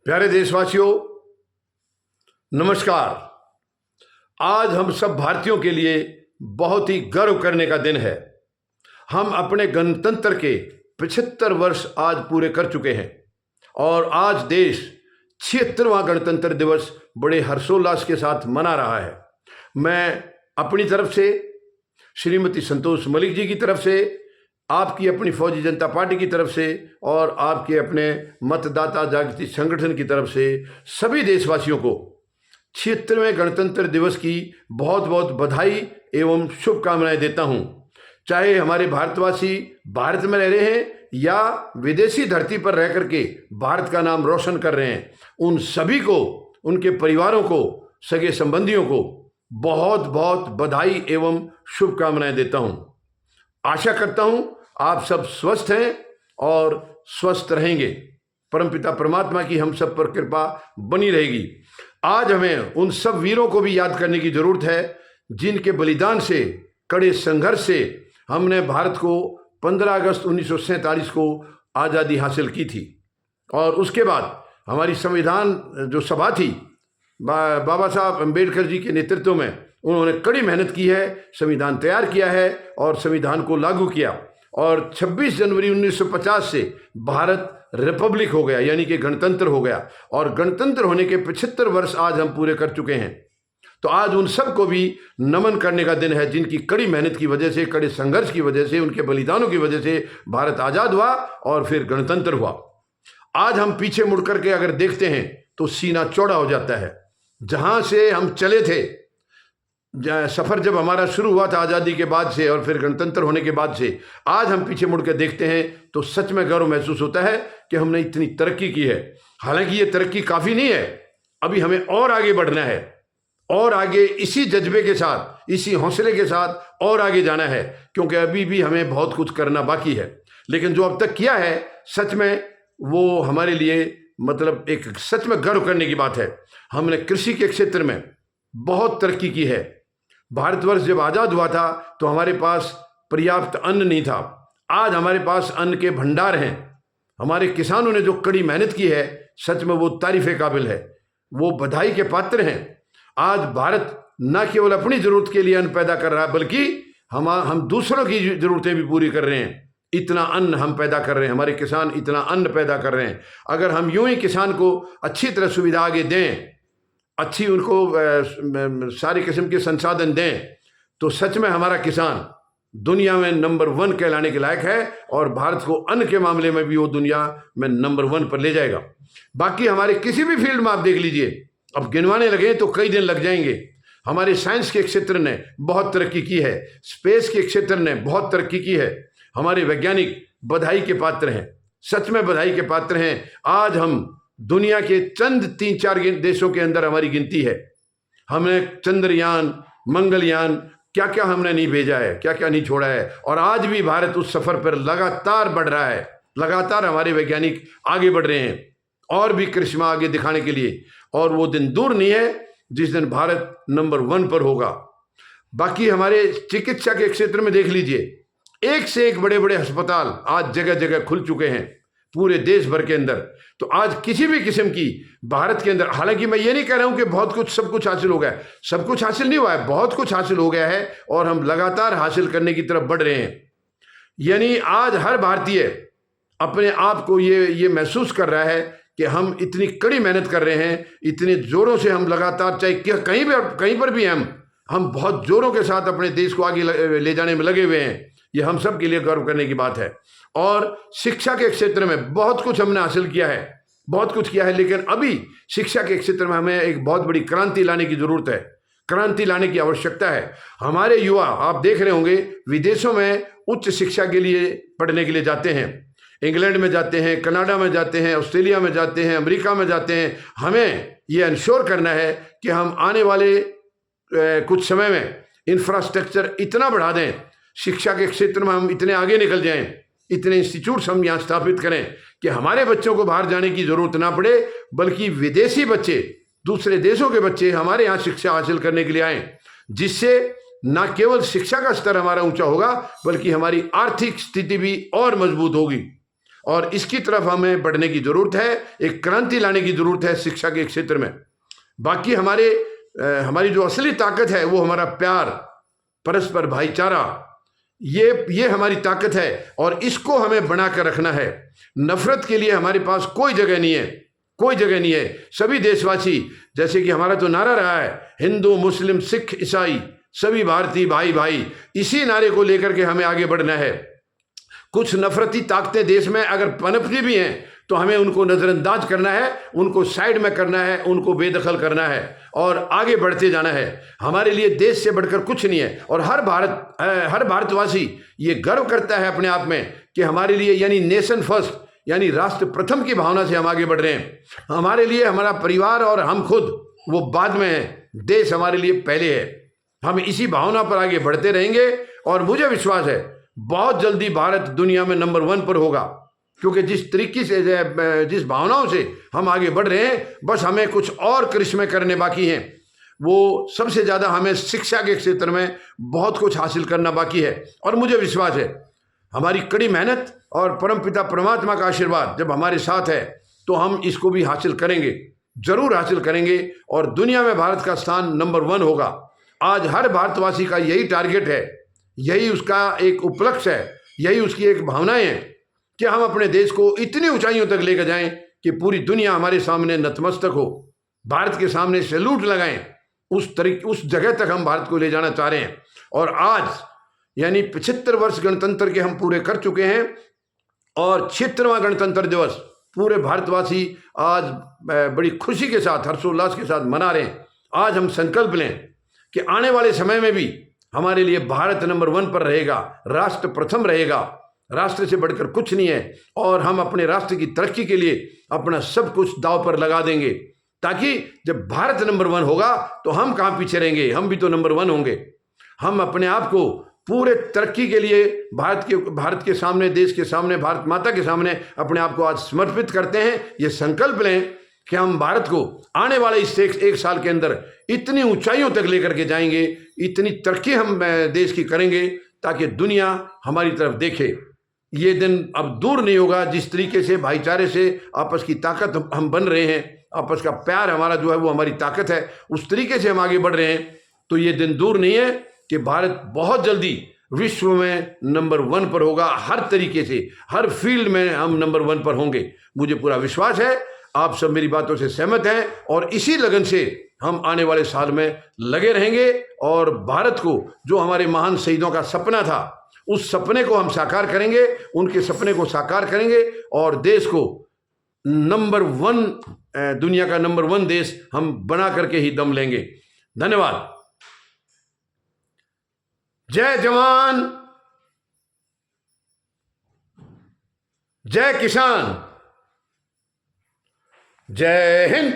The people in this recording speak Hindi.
प्यारे देशवासियों, नमस्कार। आज हम सब भारतीयों के लिए बहुत ही गर्व करने का दिन है। हम अपने गणतंत्र के 75 वर्ष आज पूरे कर चुके हैं और आज देश 76वां गणतंत्र दिवस बड़े हर्षोल्लास के साथ मना रहा है। मैं अपनी तरफ से, श्रीमती संतोष मलिक जी की तरफ से, आपकी अपनी फौजी जनता पार्टी की तरफ से और आपके अपने मतदाता जागृति संगठन की तरफ से सभी देशवासियों को 76वें गणतंत्र दिवस की बहुत बहुत बधाई एवं शुभकामनाएं देता हूं। चाहे हमारे भारतवासी भारत में रह रहे हैं या विदेशी धरती पर रह करके भारत का नाम रोशन कर रहे हैं, उन सभी को, उनके परिवारों को, सगे संबंधियों को बहुत बहुत बधाई एवं शुभकामनाएं देता हूं। आशा करता हूं आप सब स्वस्थ हैं और स्वस्थ रहेंगे। परमपिता परमात्मा की हम सब पर कृपा बनी रहेगी। आज हमें उन सब वीरों को भी याद करने की जरूरत है जिनके बलिदान से, कड़े संघर्ष से हमने भारत को 15 अगस्त 1947 को आज़ादी हासिल की थी। और उसके बाद हमारी संविधान जो सभा थी, बाबा साहब अम्बेडकर जी के नेतृत्व में उन्होंने कड़ी मेहनत की है, संविधान तैयार किया है और संविधान को लागू किया। और 26 जनवरी 1950 से भारत रिपब्लिक हो गया, यानी कि गणतंत्र हो गया। और गणतंत्र होने के 75 वर्ष आज हम पूरे कर चुके हैं। तो आज उन सब को भी नमन करने का दिन है जिनकी कड़ी मेहनत की वजह से, कड़े संघर्ष की वजह से, उनके बलिदानों की वजह से भारत आज़ाद हुआ और फिर गणतंत्र हुआ। आज हम पीछे मुड़ करके अगर देखते हैं तो सीना चौड़ा हो जाता है। जहां से हम चले थे, सफ़र जब हमारा शुरू हुआ था आज़ादी के बाद से और फिर गणतंत्र होने के बाद से, आज हम पीछे मुड़ के देखते हैं तो सच में गर्व महसूस होता है कि हमने इतनी तरक्की की है। हालांकि ये तरक्की काफ़ी नहीं है, अभी हमें और आगे बढ़ना है और आगे इसी जज्बे के साथ, इसी हौसले के साथ और आगे जाना है, क्योंकि अभी भी हमें बहुत कुछ करना बाकी है। लेकिन जो अब तक किया है, सच में वो हमारे लिए मतलब एक सच में गर्व करने की बात है। हमने कृषि के क्षेत्र में बहुत तरक्की की है। भारतवर्ष जब आज़ाद हुआ था तो हमारे पास पर्याप्त अन्न नहीं था, आज हमारे पास अन्न के भंडार हैं। हमारे किसानों ने जो कड़ी मेहनत की है, सच में वो तारीफ़े काबिल है, वो बधाई के पात्र हैं। आज भारत न केवल अपनी ज़रूरत के लिए अन्न पैदा कर रहा है, बल्कि हम दूसरों की ज़रूरतें भी पूरी कर रहे हैं। इतना अन्न हम पैदा कर रहे हैं, हमारे किसान इतना अन्न पैदा कर रहे हैं। अगर हम यूं ही किसान को अच्छी तरह सुविधा आगे दें, अच्छी उनको सारी किस्म के संसाधन दें, तो सच में हमारा किसान दुनिया में नंबर 1 कहलाने के लायक है और भारत को अन्न के मामले में भी वो दुनिया में नंबर 1 पर ले जाएगा। बाकी हमारे किसी भी फील्ड में आप देख लीजिए, अब गिनवाने लगे तो कई दिन लग जाएंगे। हमारे साइंस के क्षेत्र ने बहुत तरक्की की है, स्पेस के क्षेत्र ने बहुत तरक्की की है। हमारे वैज्ञानिक बधाई के पात्र हैं, सच में बधाई के पात्र हैं। आज हम दुनिया के चंद 3-4 देशों के अंदर हमारी गिनती है। हमने चंद्रयान, मंगलयान, क्या क्या हमने नहीं भेजा है, क्या क्या नहीं छोड़ा है। और आज भी भारत उस सफ़र पर लगातार बढ़ रहा है। लगातार हमारे वैज्ञानिक आगे बढ़ रहे हैं और भी करिश्मा आगे दिखाने के लिए। और वो दिन दूर नहीं है जिस दिन भारत नंबर 1 पर होगा। बाकी हमारे चिकित्सा के क्षेत्र में देख लीजिए, एक से एक बड़े बड़े अस्पताल आज जगह जगह खुल चुके हैं पूरे देश भर के अंदर। तो आज किसी भी किस्म की भारत के अंदर, हालांकि मैं ये नहीं कह रहा हूं कि बहुत कुछ सब कुछ हासिल हो गया है, सब कुछ हासिल नहीं हुआ है, बहुत कुछ हासिल हो गया है और हम लगातार हासिल करने की तरफ बढ़ रहे हैं। यानी आज हर भारतीय अपने आप को ये महसूस कर रहा है कि हम इतनी कड़ी मेहनत कर रहे हैं, इतने जोरों से हम लगातार, चाहे कहीं पर भी हम बहुत जोरों के साथ अपने देश को आगे ले जाने में लगे हुए हैं। ये हम सब के लिए गर्व करने की बात है। और शिक्षा के क्षेत्र में बहुत कुछ हमने हासिल किया है, बहुत कुछ किया है। लेकिन अभी शिक्षा के क्षेत्र में हमें एक बहुत बड़ी क्रांति लाने की जरूरत है, क्रांति लाने की आवश्यकता है। हमारे युवा, आप देख रहे होंगे, विदेशों में उच्च शिक्षा के लिए पढ़ने के लिए जाते हैं। इंग्लैंड में जाते हैं, कनाडा में जाते हैं, ऑस्ट्रेलिया में जाते हैं, अमेरिका में जाते हैं। हमें ये इंश्योर करना है कि हम आने वाले कुछ समय में इंफ्रास्ट्रक्चर इतना बढ़ा दें, शिक्षा के क्षेत्र में हम इतने आगे निकल जाएं, इतने इंस्टीट्यूट्स हम यहाँ स्थापित करें कि हमारे बच्चों को बाहर जाने की जरूरत ना पड़े, बल्कि विदेशी बच्चे, दूसरे देशों के बच्चे हमारे यहाँ शिक्षा हासिल करने के लिए आएँ, जिससे न केवल शिक्षा का स्तर हमारा ऊंचा होगा, बल्कि हमारी आर्थिक स्थिति भी और मजबूत होगी। और इसकी तरफ हमें बढ़ने की जरूरत है। एक क्रांति लाने की जरूरत है शिक्षा के क्षेत्र में। बाकी हमारी जो असली ताकत है वो हमारा प्यार, परस्पर भाईचारा, ये हमारी ताकत है और इसको हमें बनाकर रखना है। नफरत के लिए हमारे पास कोई जगह नहीं है, कोई जगह नहीं है। सभी देशवासी, जैसे कि हमारा तो नारा रहा है, हिंदू मुस्लिम सिख ईसाई सभी भारतीय भाई भाई, इसी नारे को लेकर के हमें आगे बढ़ना है। कुछ नफरती ताकतें देश में अगर पनपती भी हैं तो हमें उनको नजरअंदाज करना है, उनको साइड में करना है, उनको बेदखल करना है और आगे बढ़ते जाना है। हमारे लिए देश से बढ़कर कुछ नहीं है और हर भारतवासी ये गर्व करता है अपने आप में कि हमारे लिए, यानी नेशन फर्स्ट, यानी राष्ट्र प्रथम की भावना से हम आगे बढ़ रहे हैं। हमारे लिए हमारा परिवार और हम खुद वो बाद में है, देश हमारे लिए पहले है। हम इसी भावना पर आगे बढ़ते रहेंगे और मुझे विश्वास है बहुत जल्दी भारत दुनिया में नंबर 1 पर होगा, क्योंकि जिस तरीके से, जिस भावनाओं से हम आगे बढ़ रहे हैं, बस हमें कुछ और करिश्मे करने बाकी हैं। वो सबसे ज़्यादा हमें शिक्षा के क्षेत्र में बहुत कुछ हासिल करना बाकी है और मुझे विश्वास है हमारी कड़ी मेहनत और परमपिता परमात्मा का आशीर्वाद जब हमारे साथ है तो हम इसको भी हासिल करेंगे, जरूर हासिल करेंगे और दुनिया में भारत का स्थान नंबर 1 होगा। आज हर भारतवासी का यही टारगेट है, यही उसका एक उपलक्ष्य है, यही उसकी एक भावनाएं हैं कि हम अपने देश को इतनी ऊंचाइयों तक लेकर जाएं कि पूरी दुनिया हमारे सामने नतमस्तक हो, भारत के सामने सैल्यूट लगाएं। उस जगह तक हम भारत को ले जाना चाह रहे हैं। और आज यानी 75 वर्ष गणतंत्र के हम पूरे कर चुके हैं और 76वां गणतंत्र दिवस पूरे भारतवासी आज बड़ी खुशी के साथ, हर्षोल्लास के साथ मना रहे हैं। आज हम संकल्प लें कि आने वाले समय में भी हमारे लिए भारत नंबर 1 पर रहेगा, राष्ट्र प्रथम रहेगा, राष्ट्र से बढ़कर कुछ नहीं है और हम अपने राष्ट्र की तरक्की के लिए अपना सब कुछ दांव पर लगा देंगे, ताकि जब भारत नंबर 1 होगा तो हम कहाँ पीछे रहेंगे, हम भी तो नंबर 1 होंगे। हम अपने आप को पूरे तरक्की के लिए भारत के सामने, देश के सामने, भारत माता के सामने अपने आप को आज समर्पित करते हैं। ये संकल्प लें कि हम भारत को आने वाले इस एक साल के अंदर इतनी ऊंचाइयों तक लेकर के जाएंगे, इतनी तरक्की हम देश की करेंगे ताकि दुनिया हमारी तरफ देखे। ये दिन अब दूर नहीं होगा। जिस तरीके से भाईचारे से आपस की ताकत हम बन रहे हैं, आपस का प्यार हमारा जो है वो हमारी ताकत है, उस तरीके से हम आगे बढ़ रहे हैं, तो ये दिन दूर नहीं है कि भारत बहुत जल्दी विश्व में नंबर 1 पर होगा। हर तरीके से, हर फील्ड में हम नंबर 1 पर होंगे। मुझे पूरा विश्वास है आप सब मेरी बातों से सहमत हैं और इसी लगन से हम आने वाले साल में लगे रहेंगे और भारत को, जो हमारे महान शहीदों का सपना था, उस सपने को हम साकार करेंगे, उनके सपने को साकार करेंगे और देश को नंबर 1, दुनिया का नंबर 1 देश हम बना करके ही दम लेंगे। धन्यवाद। जय जवान, जय किसान, जय हिंद।